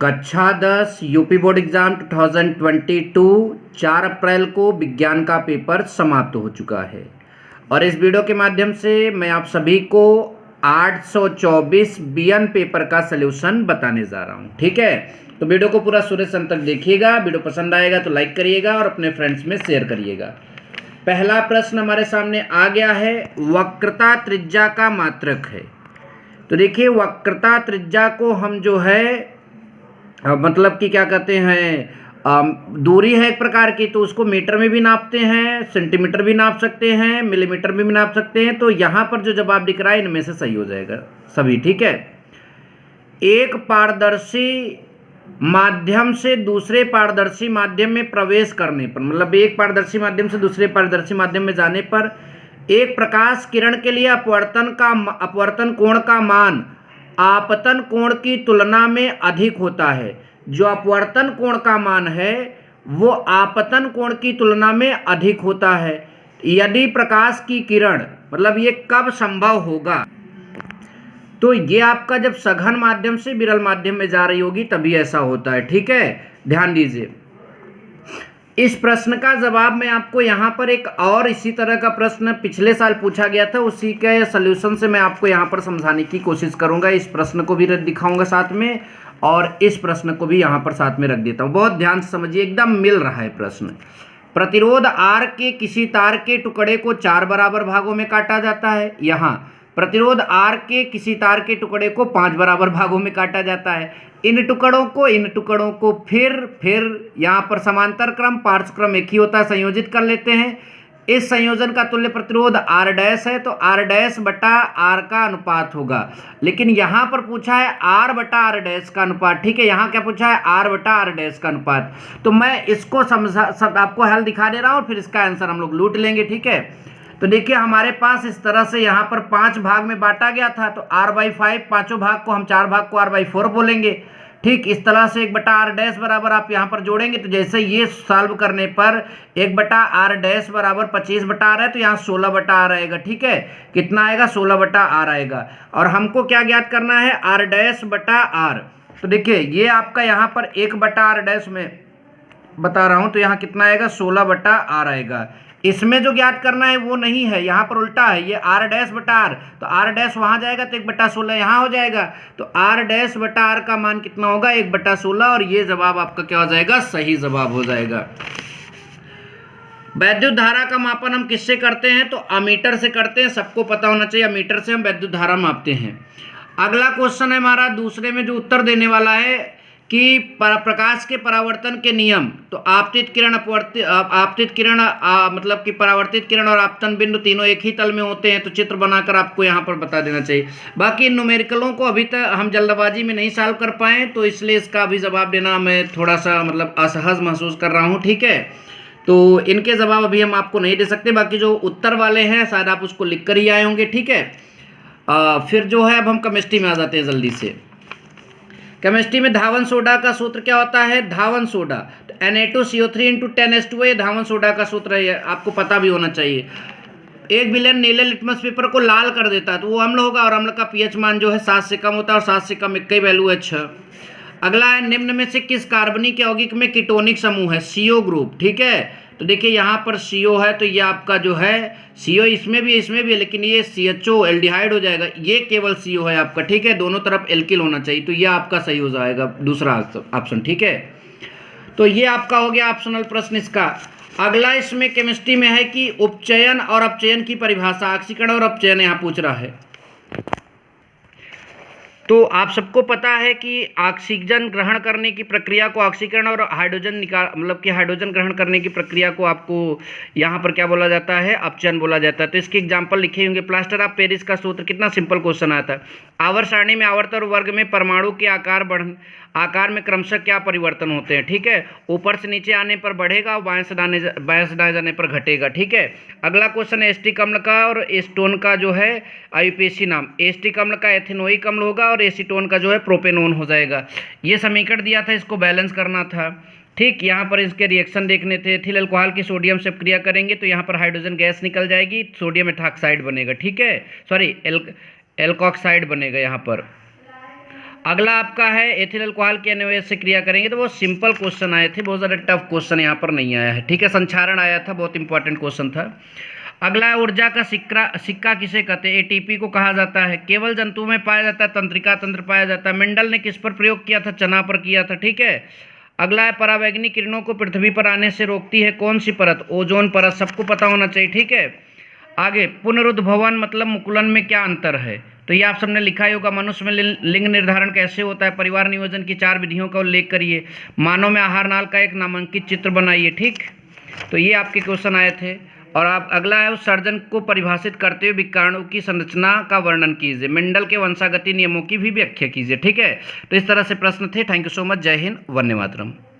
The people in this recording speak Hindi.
कक्षा 10 यूपी बोर्ड एग्जाम 2022 4 अप्रैल को विज्ञान का पेपर समाप्त हो चुका है और इस वीडियो के माध्यम से मैं आप सभी को 824 बीएन पेपर का सलूशन बताने जा रहा हूं। ठीक है, तो वीडियो को पूरा शुरू से अंत तक देखिएगा। वीडियो पसंद आएगा तो लाइक करिएगा और अपने फ्रेंड्स में शेयर करिएगा। पहला प्रश्न हमारे सामने आ गया है, वक्रता त्रिज्या का मात्रक है। तो देखिए, वक्रता त्रिज्या को हम जो है मतलब कि क्या कहते हैं, दूरी है एक प्रकार की, तो उसको मीटर में भी नापते हैं, सेंटीमीटर भी नाप सकते हैं, मिलीमीटर में भी नाप सकते हैं। तो यहाँ पर जो जवाब दिख रहा है इनमें से सही हो जाएगा सभी। ठीक है, एक पारदर्शी माध्यम से दूसरे पारदर्शी माध्यम में प्रवेश करने पर, मतलब एक पारदर्शी माध्यम से दूसरे पारदर्शी माध्यम में जाने पर एक प्रकाश किरण के लिए अपवर्तन कोण का मान आपतन कोण की तुलना में अधिक होता है। जो अपवर्तन कोण का मान है वो आपतन कोण की तुलना में अधिक होता है यदि प्रकाश की किरण, मतलब ये कब संभव होगा, तो ये आपका जब सघन माध्यम से विरल माध्यम में जा रही होगी तभी ऐसा होता है। ठीक है, ध्यान दीजिए। इस प्रश्न का जवाब मैं आपको यहाँ पर एक और इसी तरह का प्रश्न पिछले साल पूछा गया था, उसी के सलूशन से मैं आपको यहाँ पर समझाने की कोशिश करूँगा। इस प्रश्न को भी दिखाऊंगा साथ में और इस प्रश्न को भी यहाँ पर साथ में रख देता हूँ। बहुत ध्यान से समझिए, एकदम मिल रहा है प्रश्न। प्रतिरोध R के किसी तार के टुकड़े को 4 बराबर भागों में काटा जाता है। यहाँ प्रतिरोध R के किसी तार के टुकड़े को 5 बराबर भागों में काटा जाता है। इन टुकड़ों को फिर यहाँ पर समांतर क्रम पार्श्व क्रम एक ही होता है, संयोजित कर लेते हैं। इस संयोजन का तुल्य प्रतिरोध R डैश है, तो R डैश बटा R का अनुपात होगा। लेकिन यहाँ पर पूछा है R बटा R डैश का अनुपात। ठीक है, यहाँ क्या पूछा है, R बटा R डैश का अनुपात। तो मैं इसको आपको हल दिखा दे रहा हूँ, फिर इसका आंसर हम लोग लूट लेंगे। ठीक है, तो देखिए हमारे पास इस तरह से यहाँ पर 5 भाग में बांटा गया था, तो R/5 पांचों भाग को हम 4 भाग को R/4 बोलेंगे। ठीक, इस तरह से 1 बटा R डैश बराबर आप यहाँ पर जोड़ेंगे, तो जैसे ये सॉल्व करने पर 1 बटा R डैश बराबर 25 बटा R है, तो यहाँ 16 बटा R आएगा। ठीक है, कितना आएगा, 16 बटा R आएगा। और हमको क्या ज्ञात करना है, R डैश बटा R। तो देखिए ये आपका यहाँ पर 1 बटा R डैश में बता रहा हूँ, तो यहाँ कितना आएगा, 16 बटा R आएगा। इसमें जो ज्ञात करना है वो नहीं है, यहाँ पर उल्टा है, ये R डैश बटा R, तो R डैश वहाँ जाएगा तो 1 बटा 16 यहाँ हो जाएगा। तो R डैश बटा R का मान कितना होगा, 1 बटा 16, और ये जवाब आपका क्या हो जाएगा, सही जवाब हो जाएगा। वैद्युत धारा का मापन हम किससे करते हैं, तो अमीटर से करते हैं। सबको पता होना चाहिए, अमीटर से हम वैद्युत धारा मापते हैं। अगला क्वेश्चन है हमारा दूसरे में जो उत्तर देने वाला है कि प्रकाश के परावर्तन के नियम। तो आपतित किरण मतलब कि परावर्तित किरण और आपतन बिंदु तीनों एक ही तल में होते हैं, तो चित्र बनाकर आपको यहाँ पर बता देना चाहिए। बाकी इन न्यूमेरिकलों को अभी तक हम जल्दबाजी में नहीं सॉल्व कर पाए, तो इसलिए इसका भी जवाब देना मैं थोड़ा सा मतलब असहज महसूस कर रहा हूँ। ठीक है, तो इनके जवाब अभी हम आपको नहीं दे सकते। बाकी जो उत्तर वाले हैं शायद आप उसको लिख कर ही आए होंगे। ठीक है, फिर जो है अब हम केमिस्ट्री में आ जाते हैं जल्दी से। केमिस्ट्री में धावन सोडा का सूत्र क्या होता है, धावन सोडा तो Na2CO3 × 10H2O, ये धावन सोडा का सूत्र है, आपको पता भी होना चाहिए। 1 बिलियन नीले लिटमस पेपर को लाल कर देता है, तो वो अम्ल होगा, और अम्ल का पीएच मान जो है 7 से कम होता है, और 7 से कम एक ही वैल्यू है 6। अगला है, निम्न में से किस कार्बनिक यौगिक में कीटोनिक समूह है, CO ग्रुप। ठीक है, तो देखिए यहाँ पर CO है, तो ये आपका जो है CO इसमें भी है, लेकिन ये CHO एल्डिहाइड हो जाएगा, ये केवल CO है आपका। ठीक है, दोनों तरफ एल्किल होना चाहिए, तो ये आपका सही हो जाएगा दूसरा ऑप्शन। ठीक है, तो ये आपका हो गया ऑप्शनल प्रश्न इसका। अगला इसमें केमिस्ट्री में है कि उपचयन और अपचयन की परिभाषा, ऑक्सीकरण और अपचयन यहाँ पूछ रहा है। तो आप सबको पता है कि ऑक्सीजन ग्रहण करने की प्रक्रिया को ऑक्सीकरण और हाइड्रोजन मतलब कि हाइड्रोजन ग्रहण करने की प्रक्रिया को आपको यहाँ पर क्या बोला जाता है, अपचयन बोला जाता है। तो इसके एग्जांपल लिखे होंगे। प्लास्टर ऑफ पेरिस का सूत्र, कितना सिंपल क्वेश्चन आता है। आवर्त सारणी में आवर्त और वर्ग में परमाणु के आकार में क्रमशः क्या परिवर्तन होते हैं। ठीक है, ऊपर से नीचे आने पर बढ़ेगा, बाएं से दाएं जाने पर घटेगा। ठीक है, अगला क्वेश्चन है एसिटिक अम्ल का और एसीटोन का जो है आईयूपीएसी नाम। एसिटिक अम्ल का एथेनोइक अम्ल होगा और एसीटोन का जो है प्रोपेनोन हो जाएगा। ये समीकरण दिया था, इसको बैलेंस करना था। ठीक, यहाँ पर इसके रिएक्शन देखने थे। एथिल अल्कोहल की सोडियम से क्रिया करेंगे तो यहाँ पर हाइड्रोजन गैस निकल जाएगी, सोडियम एथॉक्साइड बनेगा। ठीक है, सॉरी एल्कोक्साइड बनेगा यहाँ पर। अगला आपका है एथिल अल्कोहल के एनओएच से क्रिया करेंगे, तो वो सिंपल क्वेश्चन आए थे, बहुत ज़्यादा टफ क्वेश्चन यहाँ पर नहीं आया है, ठीक है। संक्षारण आया था, बहुत इंपॉर्टेंट क्वेश्चन था। अगला है ऊर्जा का सिक्का किसे कहते हैं? एटीपी को कहा जाता है। केवल जंतु में पाया जाता है, तंत्रिका तंत्र पाया जाता है। मेंडल ने किस पर प्रयोग किया था? चना पर किया था, ठीक है। अगला है परावैंगनी किरणों को पृथ्वी पर आने से रोकती है कौन सी परत? ओजोन परत, सबको पता होना चाहिए, ठीक है। आगे पुनरुद्भवन मतलब मुकुलन में क्या अंतर है? तो ये आप सबने लिखा ही होगा। मनुष्य में लिंग निर्धारण कैसे होता है? परिवार नियोजन की 4 विधियों का उल्लेख करिए। मानव में आहार नाल का एक नामांकित चित्र बनाइए, ठीक। तो ये आपके क्वेश्चन आए थे। और आप अगला है उत्सर्जन को परिभाषित करते हुए विकिरणों की संरचना का वर्णन कीजिए। मेंडल के वंशागति नियमों की भी व्याख्या कीजिए, ठीक है। तो इस तरह से प्रश्न थे। Thank you so much. जय हिंद, वंदे मातरम।